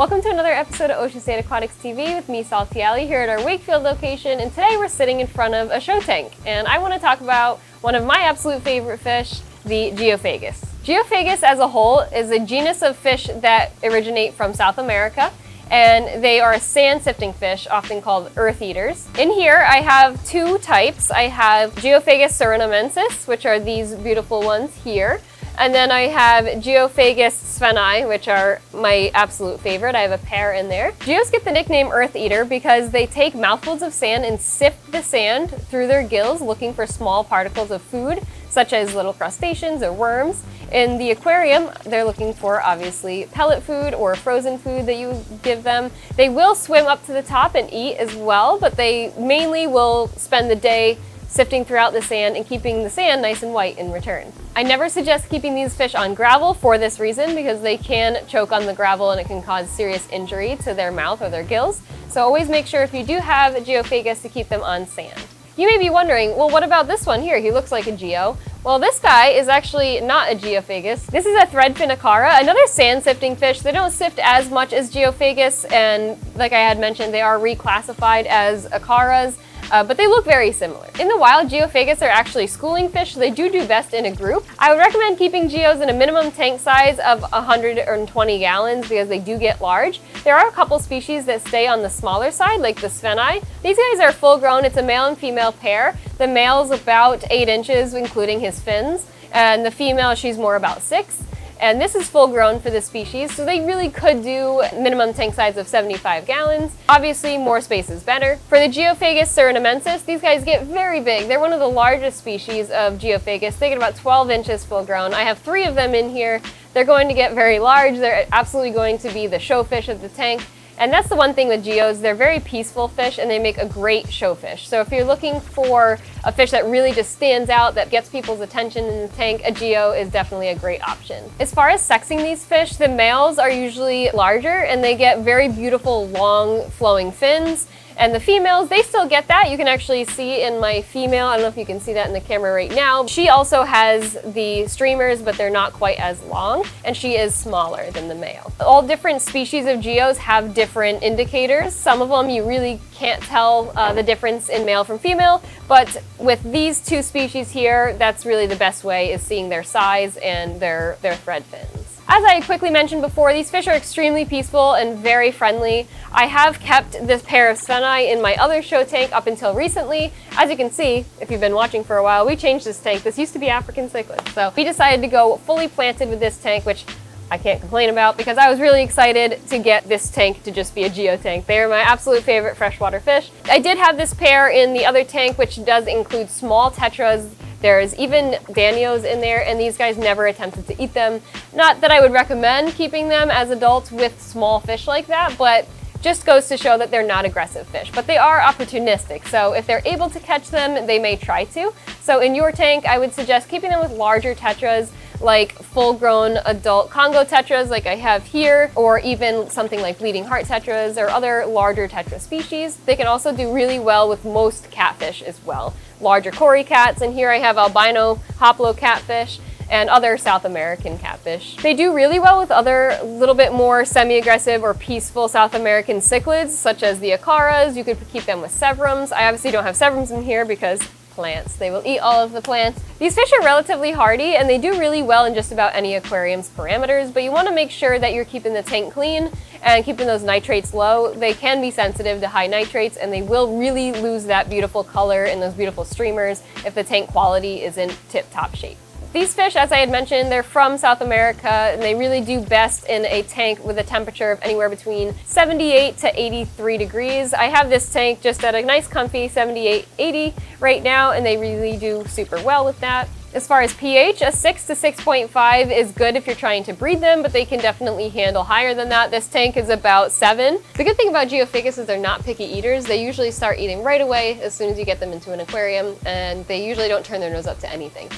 Welcome to another episode of OSA Aquatics TV with me, Salty Alley, here at our Wakefield location, and today we're sitting in front of a show tank, and I want to talk about one of my absolute favorite fish, the Geophagus. Geophagus as a whole is a genus of fish that originate from South America, and they are a sand sifting fish, often called earth eaters. In here I have two types. I have Geophagus surinamensis, which are these beautiful ones here. And then I have Geophagus sveni, which are my absolute favorite. I have a pair in there. Geos get the nickname Earth Eater because they take mouthfuls of sand and sift the sand through their gills looking for small particles of food, such as little crustaceans or worms. In the aquarium, they're looking for obviously pellet food or frozen food that you give them. They will swim up to the top and eat as well, but they mainly will spend the day sifting throughout the sand and keeping the sand nice and white in return. I never suggest keeping these fish on gravel for this reason, because they can choke on the gravel and it can cause serious injury to their mouth or their gills. So always make sure if you do have a Geophagus to keep them on sand. You may be wondering, well, what about this one here? He looks like a Geo. Well, this guy is actually not a Geophagus. This is a threadfin acara, another sand sifting fish. They don't sift as much as Geophagus, and like I had mentioned, they are reclassified as acaras. But they look very similar. In the wild, Geophagus are actually schooling fish, so they do best in a group. I would recommend keeping Geos in a minimum tank size of 120 gallons because they do get large. There are a couple species that stay on the smaller side, like the sveni. These guys are full grown. It's a male and female pair. The male's about 8 inches, including his fins, and the female, she's more about 6. And this is full grown for the species, so they really could do minimum tank size of 75 gallons. Obviously, more space is better. For the Geophagus surinamensis, these guys get very big. They're one of the largest species of Geophagus. They get about 12 inches full grown. I have 3 of them in here. They're going to get very large. They're absolutely going to be the show fish of the tank. And that's the one thing with Geos, they're very peaceful fish and they make a great show fish. So if you're looking for a fish that really just stands out, that gets people's attention in the tank, a Geo is definitely a great option. As far as sexing these fish, the males are usually larger and they get very beautiful long flowing fins. And the females, they still get that. You can actually see in my female, I don't know if you can see that in the camera right now. She also has the streamers, but they're not quite as long, and she is smaller than the male. All different species of Geos have different indicators. Some of them you really can't tell the difference in male from female, but with these two species here, that's really the best way, is seeing their size and their thread fins. As I quickly mentioned before, these fish are extremely peaceful and very friendly. I have kept this pair of sveni in my other show tank up until recently. As you can see, if you've been watching for a while, we changed this tank. This used to be African cichlids. So we decided to go fully planted with this tank, which I can't complain about because I was really excited to get this tank to just be a Geo tank. They are my absolute favorite freshwater fish. I did have this pair in the other tank, which does include small tetras. There's even danios in there, and these guys never attempted to eat them. Not that I would recommend keeping them as adults with small fish like that, but just goes to show that they're not aggressive fish. But they are opportunistic, so if they're able to catch them, they may try to. So in your tank, I would suggest keeping them with larger tetras, like full-grown adult Congo tetras like I have here, or even something like bleeding heart tetras or other larger tetra species. They can also do really well with most catfish as well. Larger cory cats, and here I have albino hoplo catfish and other South American catfish. They do really well with other little bit more semi-aggressive or peaceful South American cichlids, such as the acaras. You could keep them with severums. I obviously don't have severums in here because plants. They will eat all of the plants. These fish are relatively hardy and they do really well in just about any aquarium's parameters, but you want to make sure that you're keeping the tank clean and keeping those nitrates low. They can be sensitive to high nitrates and they will really lose that beautiful color and those beautiful streamers if the tank quality isn't tip-top shape. These fish, as I had mentioned, they're from South America and they really do best in a tank with a temperature of anywhere between 78 to 83 degrees. I have this tank just at a nice comfy 78, 80 right now, and they really do super well with that. As far as pH, a 6 to 6.5 is good if you're trying to breed them, but they can definitely handle higher than that. This tank is about 7. The good thing about Geophagus is they're not picky eaters. They usually start eating right away as soon as you get them into an aquarium, and they usually don't turn their nose up to anything.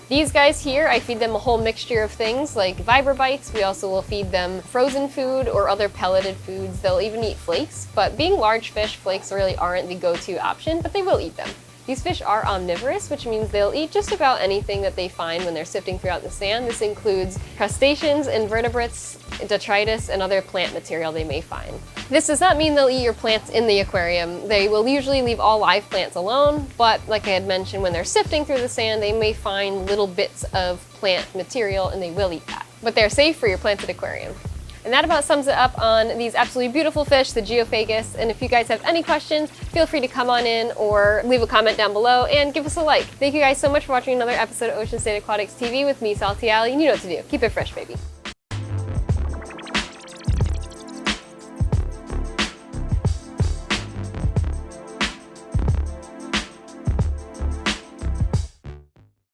These guys here, I feed them a whole mixture of things like vibrobites. We also will feed them frozen food or other pelleted foods. They'll even eat flakes, but being large fish, flakes really aren't the go-to option, but they will eat them. These fish are omnivorous, which means they'll eat just about anything that they find when they're sifting throughout the sand. This includes crustaceans, invertebrates, detritus, and other plant material they may find. This does not mean they'll eat your plants in the aquarium. They will usually leave all live plants alone, but like I had mentioned, when they're sifting through the sand, they may find little bits of plant material and they will eat that. But they're safe for your planted aquarium. And that about sums it up on these absolutely beautiful fish, the Geophagus. And if you guys have any questions, feel free to come on in or leave a comment down below and give us a like. Thank you guys so much for watching another episode of Ocean State Aquatics TV with me, Salty Alley, and you know what to do. Keep it fresh, baby.